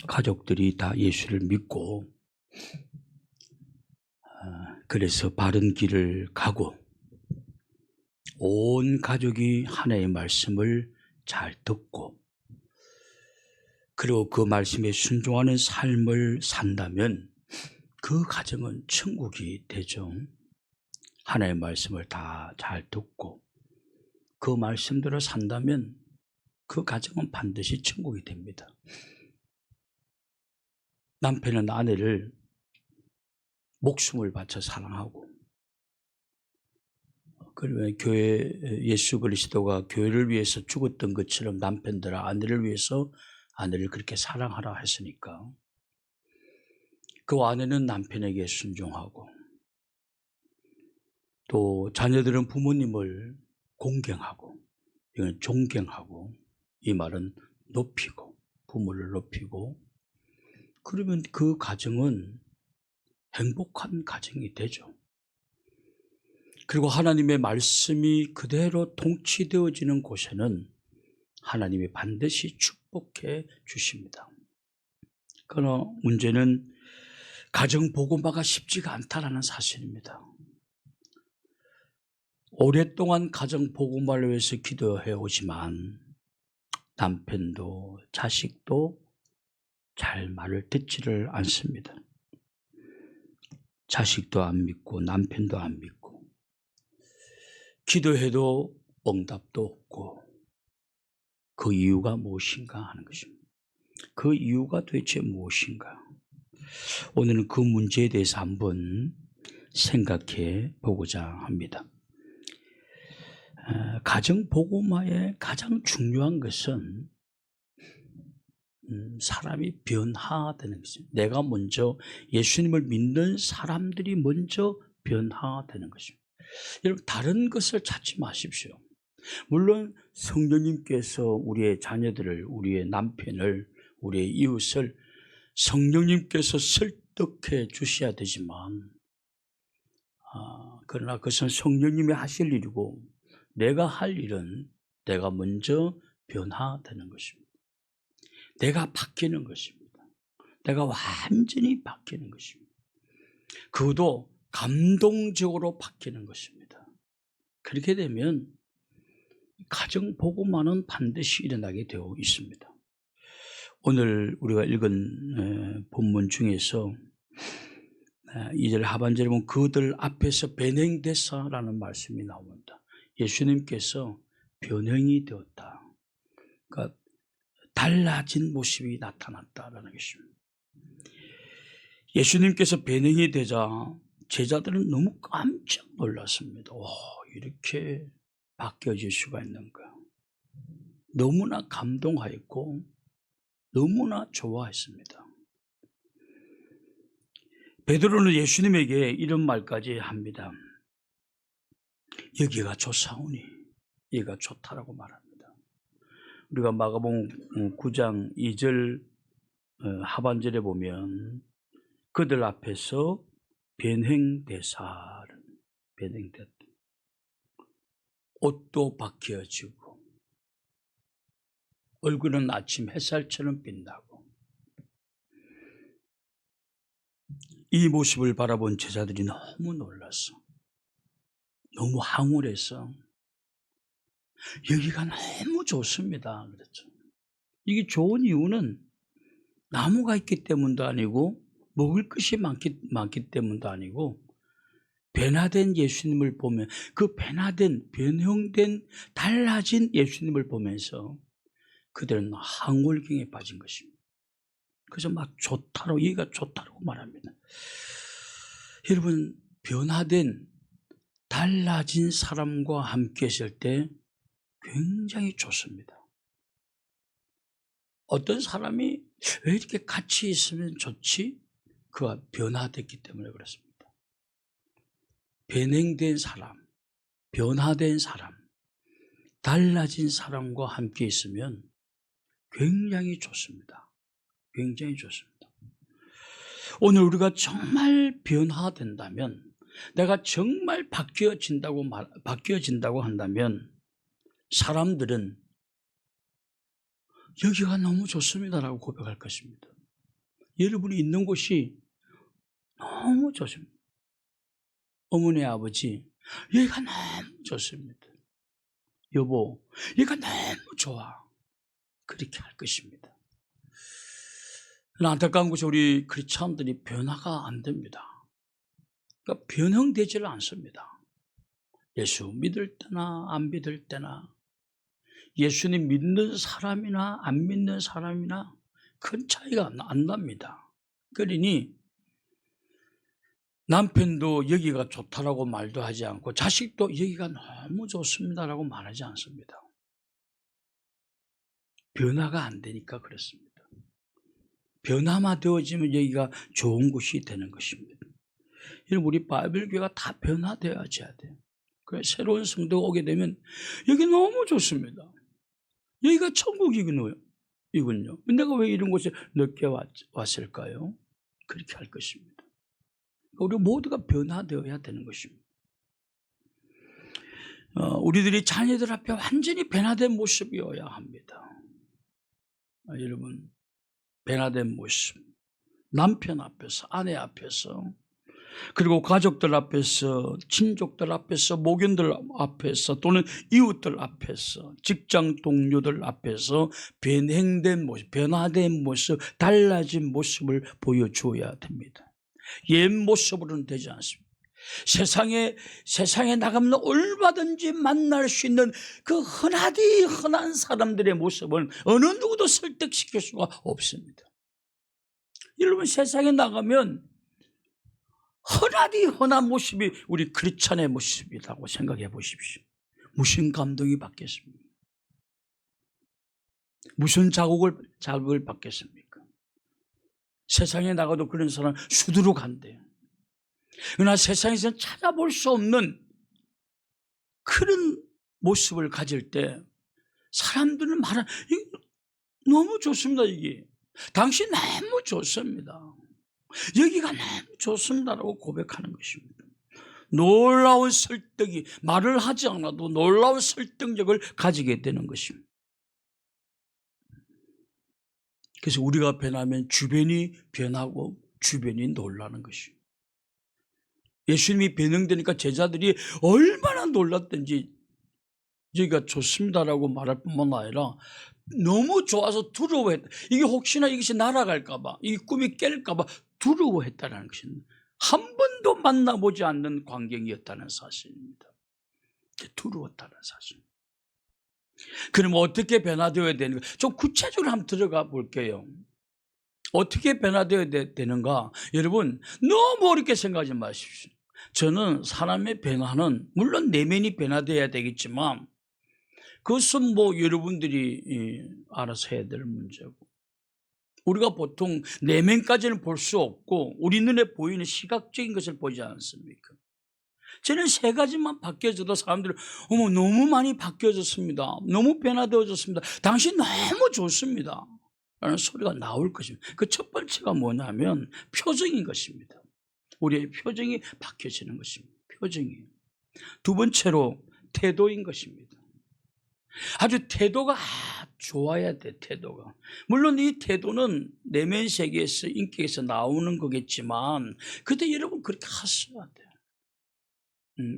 가족들이 다 예수를 믿고 그래서 바른 길을 가고 온 가족이 하나님의 말씀을 잘 듣고 그리고 그 말씀에 순종하는 삶을 산다면 그 가정은 천국이 되죠. 하나님의 말씀을 다 잘 듣고 그 말씀대로 산다면 그 가정은 반드시 천국이 됩니다. 남편은 아내를 목숨을 바쳐 사랑하고 그러면 예수 그리스도가 교회를 위해서 죽었던 것처럼 남편들아 아내를 위해서 아내를 그렇게 사랑하라 했으니까 그 아내는 남편에게 순종하고 또 자녀들은 부모님을 공경하고 이건 존경하고 이 말은 높이고 부모를 높이고 그러면 그 가정은 행복한 가정이 되죠. 그리고 하나님의 말씀이 그대로 통치되어지는 곳에는 하나님이 반드시 축복해 주십니다. 그러나 문제는 가정 복음화가 쉽지가 않다는 사실입니다. 오랫동안 가정 복음화를 위해서 기도해 오지만 남편도 자식도 잘 말을 듣지를 않습니다. 자식도 안 믿고 남편도 안 믿고 기도해도 응답도 없고 그 이유가 무엇인가 하는 것입니다. 그 이유가 도대체 무엇인가? 오늘은 그 문제에 대해서 한번 생각해 보고자 합니다. 가정 복음화의 가장 중요한 것은 사람이 변화되는 것입니다. 내가 먼저 예수님을 믿는 사람들이 먼저 변화되는 것입니다. 여러분 다른 것을 찾지 마십시오. 물론 성령님께서 우리의 자녀들을, 우리의 남편을, 우리의 이웃을 성령님께서 설득해 주셔야 되지만 그러나 그것은 성령님이 하실 일이고 내가 할 일은 내가 먼저 변화되는 것입니다. 내가 바뀌는 것입니다. 내가 완전히 바뀌는 것입니다. 그것도 감동적으로 바뀌는 것입니다. 그렇게 되면 가정 복음화는 반드시 일어나게 되어 있습니다. 오늘 우리가 읽은 본문 중에서 2절 하반절에 보면 그들 앞에서 변행되사라는 말씀이 나옵니다. 예수님께서 변형이 되었다. 그러니까 달라진 모습이 나타났다라는 것입니다. 예수님께서 변형이 되자 제자들은 너무 깜짝 놀랐습니다. 이렇게 바뀌어질 수가 있는가. 너무나 감동하였고 너무나 좋아했습니다. 베드로는 예수님에게 이런 말까지 합니다. 여기가 좋사오니 여기가 좋다라고 말합니다. 우리가 마가복음 9장 2절 하반절에 보면 그들 앞에서 변행되사 변행됐다. 옷도 바뀌어지고 얼굴은 아침 햇살처럼 빛나고 이 모습을 바라본 제자들이 너무 놀랐어. 너무 황홀해서 여기가 너무 좋습니다. 그랬죠. 이게 좋은 이유는 나무가 있기 때문도 아니고 먹을 것이 많기 때문도 아니고 변화된 예수님을 보면 그 변화된 변형된 달라진 예수님을 보면서 그들은 황홀경에 빠진 것입니다. 그래서 막 좋다고 여기가 좋다고 말합니다. 여러분 변화된 달라진 사람과 함께 있을 때 굉장히 좋습니다. 어떤 사람이 왜 이렇게 같이 있으면 좋지? 그가 변화됐기 때문에 그렇습니다. 변행된 사람, 변화된 사람, 달라진 사람과 함께 있으면 굉장히 좋습니다. 굉장히 좋습니다. 오늘 우리가 정말 변화된다면, 내가 정말 바뀌어진다고 한다면 사람들은 여기가 너무 좋습니다라고 고백할 것입니다. 여러분이 있는 곳이 너무 좋습니다. 어머니 아버지 여기가 너무 좋습니다. 여보 여기가 너무 좋아. 그렇게 할 것입니다. 안타까운 것이 우리 크리스찬들이 변화가 안 됩니다. 그러니까 변형되지를 않습니다. 예수 믿을 때나 안 믿을 때나 예수님 믿는 사람이나 안 믿는 사람이나 큰 차이가 안 납니다. 그러니 남편도 여기가 좋다라고 말도 하지 않고 자식도 여기가 너무 좋습니다라고 말하지 않습니다. 변화가 안 되니까 그렇습니다. 변화만 되어지면 여기가 좋은 곳이 되는 것입니다. 여러분 우리 바이블교회가 다 변화되어져야 돼요. 그래서 새로운 성도가 오게 되면 여기 너무 좋습니다. 여기가 천국이군요. 내가 왜 이런 곳에 늦게 왔을까요? 그렇게 할 것입니다. 우리 모두가 변화되어야 되는 것입니다. 우리들이 자녀들 앞에 완전히 변화된 모습이어야 합니다. 여러분 변화된 모습, 남편 앞에서, 아내 앞에서, 그리고 가족들 앞에서, 친족들 앞에서, 목연들 앞에서, 또는 이웃들 앞에서, 직장 동료들 앞에서 변형된 모습, 변화된 모습, 달라진 모습을 보여줘야 됩니다. 옛 모습으로는 되지 않습니다. 세상에 나가면 얼마든지 만날 수 있는 그 흔한 사람들의 모습은 어느 누구도 설득시킬 수가 없습니다. 여러분 세상에 나가면 흔한 모습이 우리 크리스찬의 모습이라고 생각해 보십시오. 무슨 감동이 받겠습니까? 무슨 자극을 받겠습니까? 세상에 나가도 그런 사람 수두룩 한대요. 그러나 세상에서는 찾아볼 수 없는 그런 모습을 가질 때 사람들은 너무 좋습니다. 이게 당신 너무 좋습니다. 여기가 너무 좋습니다라고 고백하는 것입니다. 놀라운 설득이 말을 하지 않아도 놀라운 설득력을 가지게 되는 것입니다. 그래서 우리가 변하면 주변이 변하고 주변이 놀라는 것입니다. 예수님이 변형되니까 제자들이 얼마나 놀랐던지 여기가 좋습니다라고 말할 뿐만 아니라 너무 좋아서 두려워했다. 이게 혹시나 이것이 날아갈까 봐, 이 꿈이 깰까 봐 두려워했다는 것입니다. 한 번도 만나보지 않는 광경이었다는 사실입니다. 두려웠다는 사실. 그럼 어떻게 변화되어야 되는가? 좀 구체적으로 한번 들어가 볼게요. 어떻게 변화되어야 되는가? 여러분 너무 어렵게 생각하지 마십시오. 저는 사람의 변화는 물론 내면이 변화되어야 되겠지만 그것은 여러분들이 알아서 해야 될 문제고, 우리가 보통 내면까지는 볼 수 없고 우리 눈에 보이는 시각적인 것을 보지 않습니까? 저는 3가지만 바뀌어져도 사람들은 어머 너무 많이 바뀌어졌습니다. 너무 변화되어졌습니다. 당신 너무 좋습니다. 라는 소리가 나올 것입니다. 그 첫 번째가 뭐냐면 표정인 것입니다. 우리의 표정이 바뀌어지는 것입니다. 표정이에요. 두 번째로 태도인 것입니다. 아주 태도가 좋아야 돼. 태도가 물론 이 태도는 내면 세계에서 인격에서 나오는 거겠지만 그때 여러분 그렇게 하셔야 돼요.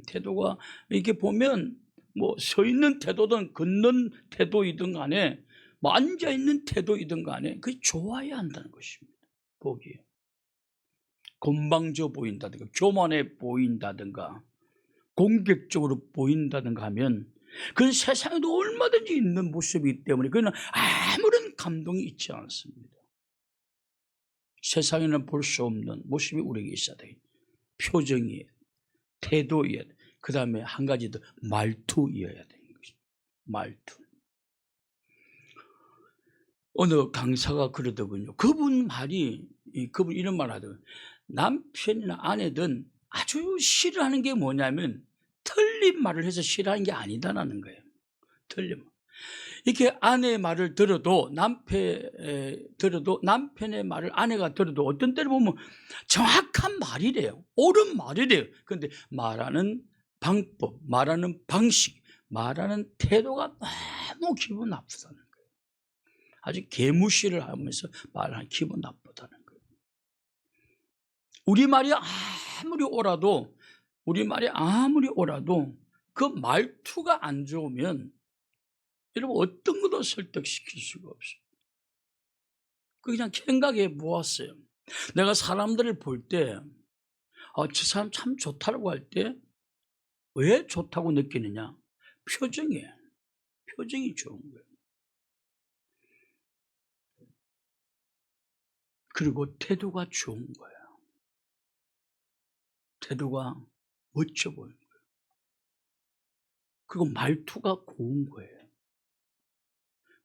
태도가 이렇게 보면 서 있는 태도든 걷는 태도이든 간에 앉아 있는 태도이든 간에 그게 좋아야 한다는 것입니다. 보기에 건방져 보인다든가 교만해 보인다든가 공격적으로 보인다든가 하면 그건 세상에도 얼마든지 있는 모습이기 때문에 그건 아무런 감동이 있지 않습니다. 세상에는 볼 수 없는 모습이 우리에게 있어야 돼요. 표정이에요. 태도이에요. 그 다음에 한 가지 더 말투이어야 되는 것입니다. 말투. 어느 강사가 그러더군요. 그분 이런 말 하더군요. 남편이나 아내든 아주 싫어하는 게 뭐냐면 틀린 말을 해서 싫어하는 게 아니다라는 거예요. 틀린 말. 이렇게 아내의 말을 들어도 남편의 말을 아내가 들어도 어떤 때를 보면 정확한 말이래요. 옳은 말이래요. 그런데 말하는 방법, 말하는 방식, 말하는 태도가 너무 기분 나쁘다는 거예요. 아주 개무시를 하면서 말하는 기분 나쁘다는 거예요. 우리 말이 아무리 옳아도 그 말투가 안 좋으면 여러분 어떤 것도 설득시킬 수가 없어요. 그냥 생각해 보았어요. 내가 사람들을 볼 때 저 사람 참 좋다고 할 때 왜 좋다고 느끼느냐? 표정이에요. 표정이 좋은 거예요. 그리고 태도가 좋은 거예요. 태도가 멋져 보이는 거예요. 그리고 말투가 고운 거예요.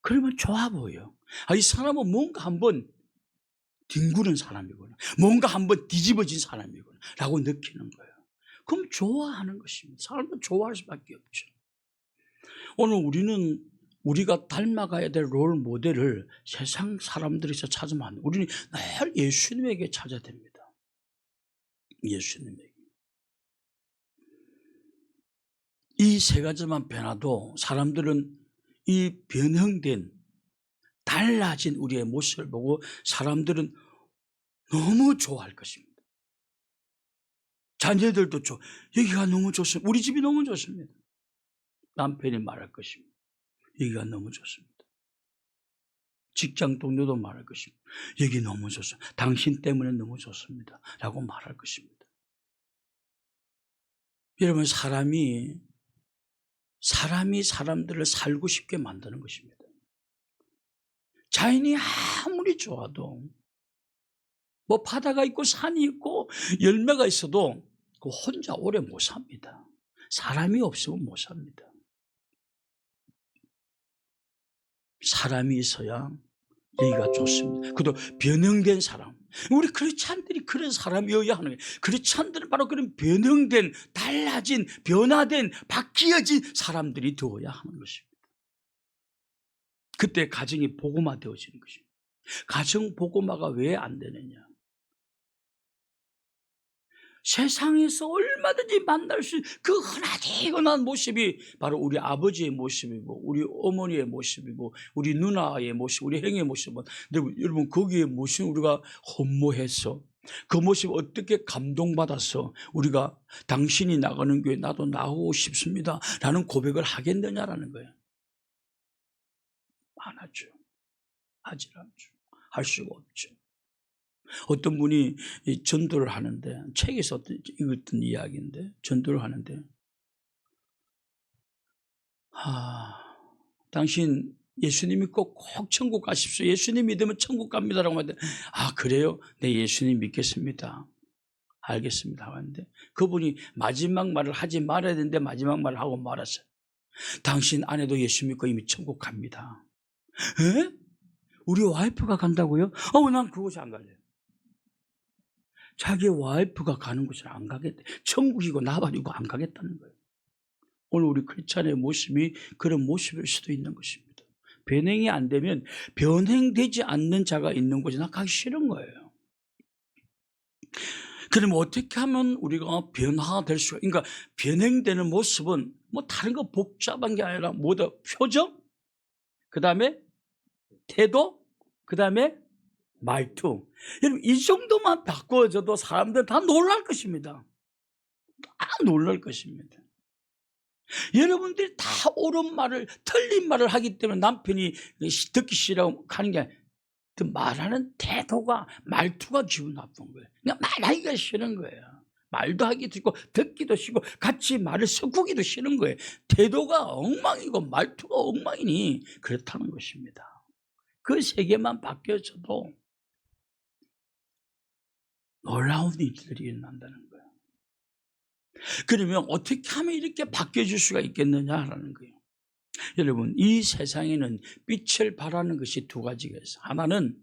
그러면 좋아 보여요. 이 사람은 뭔가 한번 뒹구는 사람이구나. 뭔가 한번 뒤집어진 사람이구나. 라고 느끼는 거예요. 그럼 좋아하는 것입니다. 사람은 좋아할 수밖에 없죠. 오늘 우리가 닮아가야 될 롤 모델을 세상 사람들에서 찾으면 안 돼요. 우리는 늘 예수님에게 찾아야 됩니다. 예수님에게. 이 세 가지만 변화도 사람들은 이 변형된 달라진 우리의 모습을 보고 사람들은 너무 좋아할 것입니다. 자녀들도 여기가 너무 좋습니다. 우리 집이 너무 좋습니다. 남편이 말할 것입니다. 여기가 너무 좋습니다. 직장 동료도 말할 것입니다. 여기 너무 좋습니다. 당신 때문에 너무 좋습니다. 라고 말할 것입니다. 여러분, 사람이 사람들을 살고 싶게 만드는 것입니다. 자연이 아무리 좋아도 바다가 있고 산이 있고 열매가 있어도 혼자 오래 못 삽니다. 사람이 없으면 못 삽니다. 사람이 있어야 여기가 좋습니다. 그것도 변형된 사람. 우리 크리스찬들이 그런 사람이어야 하는 거예요. 크리스찬들은 바로 그런 변형된, 달라진, 변화된, 바뀌어진 사람들이 되어야 하는 것입니다. 그때 가정이 복음화되어지는 것입니다. 가정 복음화가 왜 안 되느냐? 세상에서 얼마든지 만날 수 있는 그 흔하디흔한 모습이 바로 우리 아버지의 모습이고 우리 어머니의 모습이고 우리 누나의 모습, 우리 형의 모습은 여러분 거기에 무슨 우리가 헌모해서 그 모습 어떻게 감동받아서 우리가 당신이 나가는 교회 나도 나오고 싶습니다 라는 고백을 하겠느냐라는 거예요. 안 하죠. 하질 않죠. 할 수가 없죠. 어떤 분이 전도를 하는데 책에서 읽었던 이야기인데 전도를 하는데 당신 예수님 믿고 꼭 천국 가십시오. 예수님 믿으면 천국 갑니다라고 하는데 그래요? 네, 예수님 믿겠습니다. 알겠습니다 하는데 그분이 마지막 말을 하지 말아야 되는데 마지막 말을 하고 말았어요. 당신 아내도 예수 믿고 이미 천국 갑니다. 에? 우리 와이프가 간다고요? 난 그곳에 안 갈래요. 자기 와이프가 가는 곳을 안 가겠대. 천국이고 나발이고 안 가겠다는 거예요. 오늘 우리 크리스찬의 모습이 그런 모습일 수도 있는 것입니다. 변형이 안 되면 변형되지 않는 자가 있는 곳에 나 가기 싫은 거예요. 그럼 어떻게 하면 우리가 변화가 될 수가? 그러니까 변형되는 모습은 다른 거 복잡한 게 아니라 뭐다 표정, 그 다음에 태도, 그 다음에 말투. 여러분 이 정도만 바꿔줘도 사람들 다 놀랄 것입니다. 다 놀랄 것입니다. 여러분들이 다 옳은 말을 틀린 말을 하기 때문에 남편이 듣기 싫어하고 하는 게 아니라 말하는 태도가 말투가 기분 나쁜 거예요. 그냥 말하기가 싫은 거예요. 말도 하기 싫고 듣기도 싫고 같이 말을 섞기도 싫은 거예요. 태도가 엉망이고 말투가 엉망이니 그렇다는 것입니다. 그 세 개만 바뀌어져도 놀라운 일들이 일어난다는 거예요. 그러면 어떻게 하면 이렇게 바뀌어질 수가 있겠느냐라는 거예요. 여러분 이 세상에는 빛을 발하는 것이 두 가지가 있어요. 하나는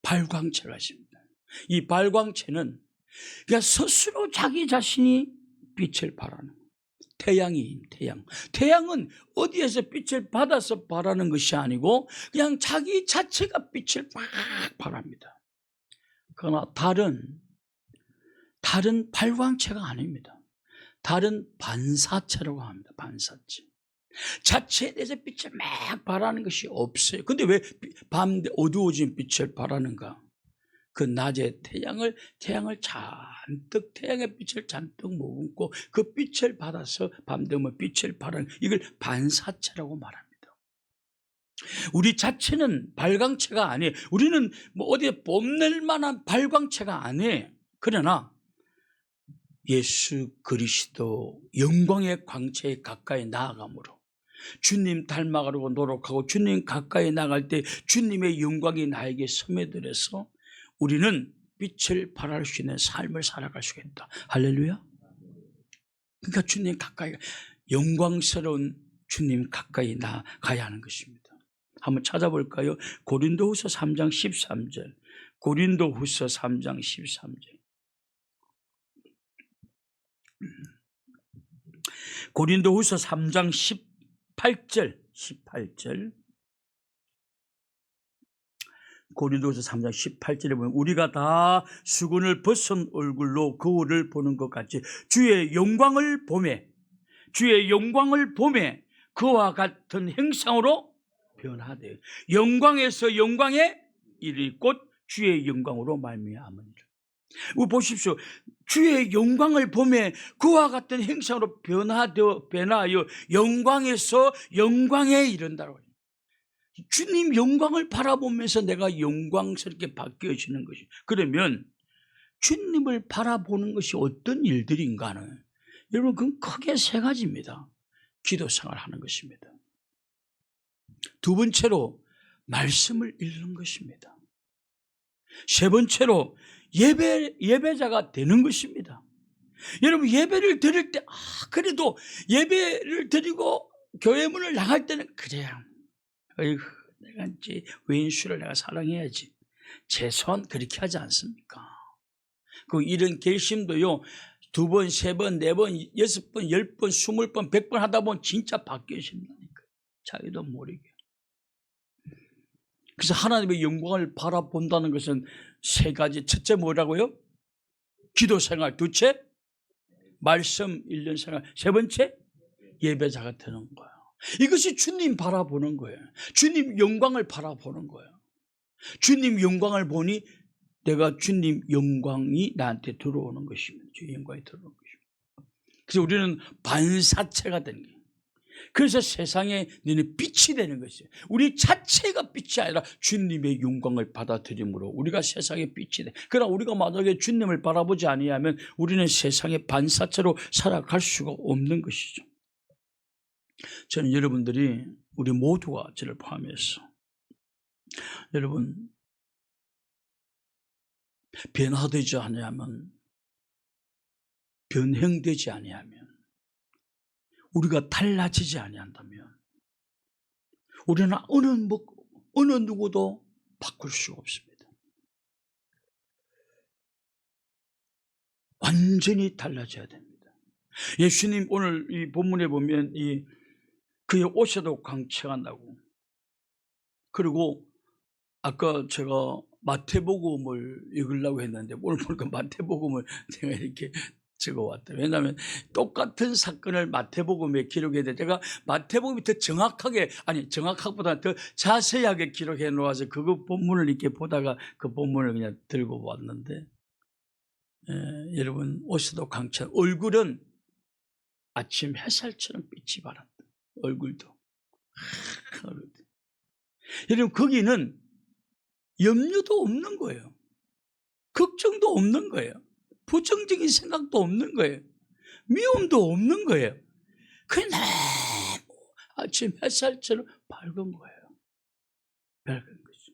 발광체가 있습니다. 이 발광체는 그러니까 스스로 자기 자신이 빛을 발하는 거예요. 태양은 어디에서 빛을 받아서 발하는 것이 아니고 그냥 자기 자체가 빛을 막 발합니다. 그러나 다른 발광체가 아닙니다. 다른 반사체라고 합니다. 반사체. 자체에 대해서 빛을 막 발하는 것이 없어요. 근데 왜 밤 어두워진 빛을 발하는가? 그 낮에 태양을 잔뜩, 태양의 빛을 잔뜩 머금고 그 빛을 받아서 밤 되면 빛을 발하는, 이걸 반사체라고 말합니다. 우리 자체는 발광체가 아니에요. 우리는 뭐 어디에 뽐낼 만한 발광체가 아니에요. 그러나 예수 그리스도 영광의 광채에 가까이 나아감으로, 주님 닮아가려고 노력하고 주님 가까이 나갈 때 주님의 영광이 나에게 스며들어서 우리는 빛을 발할 수 있는 삶을 살아갈 수가 있다. 할렐루야. 그러니까 주님 가까이, 영광스러운 주님 가까이 나가야 하는 것입니다. 한번 찾아볼까요? 고린도후서 3장 13절. 고린도후서 3장 13절. 고린도후서 3장 18절. 고린도후서 3장 18절에 보면 우리가 다 수건을 벗은 얼굴로 거울을 보는 것 같이 주의 영광을 보매 그와 같은 형상으로 변화되어 영광에서 영광에 이르 곧 주의 영광으로 말미암으니라. 보십시오. 주의 영광을 보매 그와 같은 형상으로 변화하여 영광에서 영광에 이른다고. 주님 영광을 바라보면서 내가 영광스럽게 바뀌어지는 것이. 그러면 주님을 바라보는 것이 어떤 일들인가는, 여러분, 그건 크게 세 가지입니다. 기도 생활하는 것입니다. 두 번째로 말씀을 읽는 것입니다. 세 번째로 예배자가 되는 것입니다. 여러분, 예배를 드릴 때 그래도 예배를 드리고 교회 문을 나갈 때는 그래야, 어이구, 내가 이제 왼수를 내가 사랑해야지, 최소한 그렇게 하지 않습니까? 그 이런 결심도요, 2번, 3번, 4번, 6번, 10번, 20번, 100번 하다 보면 진짜 바뀌어진다니까, 자기도 모르게. 그래서 하나님의 영광을 바라본다는 것은 세 가지. 첫째 뭐라고요? 기도 생활. 둘째 말씀 읽는 생활. 세 번째 예배자가 되는 거예요. 이것이 주님 바라보는 거예요. 주님 영광을 바라보는 거예요. 주님 영광을 보니 내가 주님 영광이 나한테 들어오는 것입니다. 주님 영광이 들어오는 것입니다. 그래서 우리는 반사체가 되는 거예요. 그래서 세상에 너는 빛이 되는 것이에요. 우리 자체가 빛이 아니라 주님의 영광을 받아들임으로 우리가 세상에 빛이 돼. 그러나 우리가 만약에 주님을 바라보지 아니하면 우리는 세상의 반사체로 살아갈 수가 없는 것이죠. 저는 여러분들이, 우리 모두가 저를 포함해서, 여러분, 변화되지 아니하면, 변형되지 아니하면, 우리가 달라지지 아니한다면 우리는 어느 누구도 바꿀 수가 없습니다. 완전히 달라져야 됩니다. 예수님 오늘 이 본문에 보면 그의 옷에도 광채가 나고, 그리고 아까 제가 마태복음을 읽으려고 했는데 오늘 보니까 마태복음을 제가 이렇게 적어왔다. 왜냐하면 똑같은 사건을 마태복음에 기록해야 돼. 제가 마태복음이 더 정확하게, 아니 정확하보다 더 자세하게 기록해 놓아서 그거 본문을 이렇게 보다가 그 본문을 그냥 들고 왔는데, 여러분, 옷에도 광채, 얼굴은 아침 햇살처럼 빛이 발한다. 얼굴도. 여러분, 거기는 염려도 없는 거예요. 걱정도 없는 거예요. 부정적인 생각도 없는 거예요. 미움도 없는 거예요. 그게 너무 아침 햇살처럼 밝은 거예요. 밝은 거죠.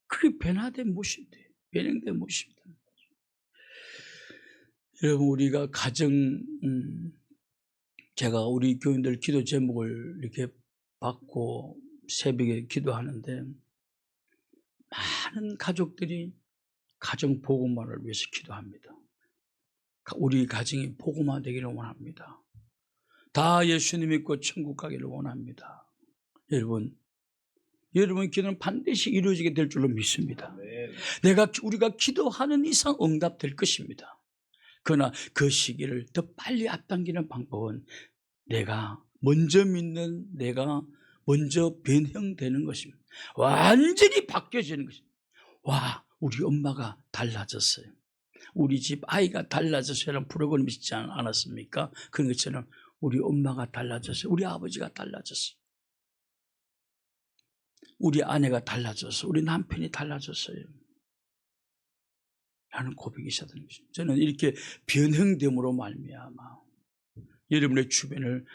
그게 변화된 모습이에요. 변형된 모습이다. 여러분, 우리가 제가 우리 교인들 기도 제목을 이렇게 받고 새벽에 기도하는데, 많은 가족들이 가정 복음화를 위해서 기도합니다. 우리 가정이 복음화 되기를 원합니다. 다 예수님 믿고 천국 가기를 원합니다. 여러분 기도는 반드시 이루어지게 될 줄로 믿습니다. 우리가 기도하는 이상 응답될 것입니다. 그러나 그 시기를 더 빨리 앞당기는 방법은 내가 먼저 믿는, 내가 먼저 변형되는 것입니다. 완전히 바뀌어지는 것입니다. 우리 엄마가 달라졌어요. 우리 집 아이가 달라져서라는 프로그램이 있지 않았습니까? 그런 것처럼 우리 엄마가 달라졌어요. 우리 아버지가 달라졌어요. 우리 아내가 달라졌어요. 우리 남편이 달라졌어요. 라는 고백이 있어야 되는 것입니다. 저는 이렇게 변형됨으로 말미암아 여러분의 주변을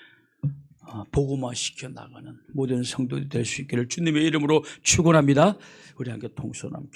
복음화시켜 나가는 모든 성도들이 될 수 있기를 주님의 이름으로 축원합니다. 우리 함께 통성함